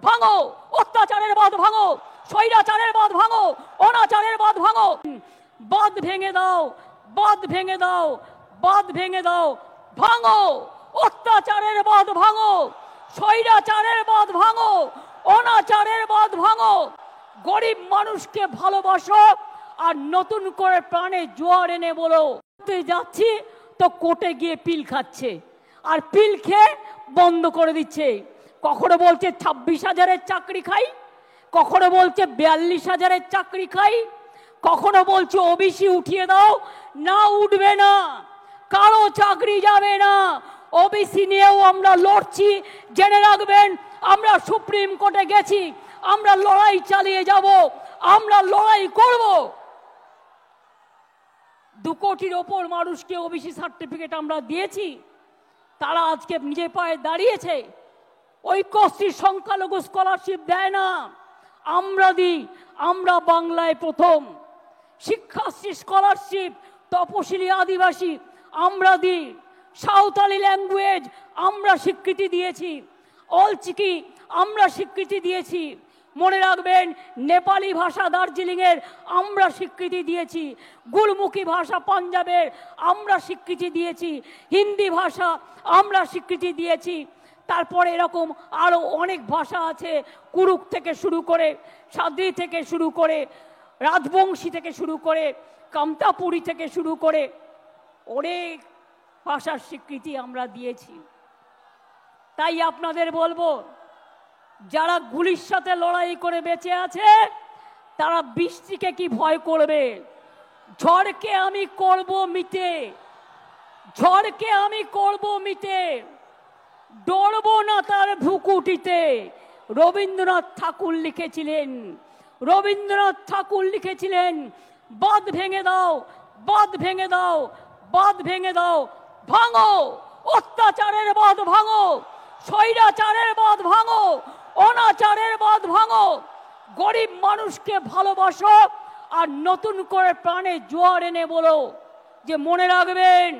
ভাঙো, অত্যাচারের বাঁধ ভাঙো, স্বৈরাচারের বাঁধ ভাঙো, অনাচারের বাঁধ ভাঙো, বাঁধ ভেঙে দাও, বাঁধ ভেঙে দাও, বাঁধ ভেঙে দাও, ভাঙো, অত্যাচারের বাঁধ ভাঙো, স্বৈরাচারের বাঁধ ভাঙো, অনাচারের বাঁধ ভাঙো। গরিব মানুষকে ভালোবাসো আর নতুন করে প্রাণে জোয়ার এনে বলো যাচ্ছি তো কোর্টে গিয়ে পিল খাচ্ছে আর পিল খেয়ে বন্ধ করে দিচ্ছে। কখনো বলছে 26,000-এর চাকরি খাই, কখনো বলছে 42,000-এর চাকরি খাই, কখনো বলছে ওবিসি উঠিয়ে দাও, না উঠবে না, কারো চাকরি যাবে না। ওবিসি নিয়েও আমরা লড়ছি, জেনে রাখবেন আমরা সুপ্রিম কোর্টে গেছি, আমরা লড়াই চালিয়ে যাব, আমরা লড়াই করব। 2 কোটির ওপর মানুষকে ওবিসি সার্টিফিকেট আমরা দিয়েছি, তারা আজকে নিজে পায়ে দাঁড়িয়েছে। ঐক্যশ্রী সংখ্যালঘু স্কলারশিপ দেয় না, আমরা দিই, আমরা বাংলায় প্রথম। শিক্ষাশ্রী স্কলারশিপ তপশিলি আদিবাসী আমরা দিই, সাঁওতালি ল্যাঙ্গুয়েজ আমরা স্বীকৃতি দিয়েছি, অলচিকি আমরা স্বীকৃতি দিয়েছি। মনে রাখবেন নেপালি ভাষা দার্জিলিংয়ের আমরা স্বীকৃতি দিয়েছি, গুরমুখী ভাষা পাঞ্জাবের আমরা স্বীকৃতি দিয়েছি, হিন্দি ভাষা আমরা স্বীকৃতি দিয়েছি। তারপরে এরকম আরো অনেক ভাষা আছে, কুরুক থেকে শুরু করে, সাদ্রি থেকে শুরু করে, রাজবংশী থেকে শুরু করে, কামতাপুরী থেকে শুরু করে অনেক ভাষার স্বীকৃতি আমরা দিয়েছি। তাই আপনাদের বলবো, যারা গুলির সাথে লড়াই করে বেঁচে আছে তারা বৃষ্টিকে কি ভয় করবে? ঝড়কে আমি করব মিটে, ঝড়কে আমি করব মিটে, ডরবো না তার ভ্রুকুটিতে। রবীন্দ্রনাথ ঠাকুর লিখেছিলেন, রবীন্দ্রনাথ ঠাকুর লিখেছিলেন, বাঁধ ভেঙে দাও, বাঁধ ভেঙে দাও, বাঁধ ভেঙে দাও, ভাঙো, অত্যাচারের বাঁধ ভাঙো, স্বৈরাচারের বাঁধ ভাঙো, অনাচারের বাঁধ ভাঙো। গরিব মানুষকে ভালোবাসো আর নতুন করে প্রাণে জোয়ার এনে বলো যে মনে রাখবেন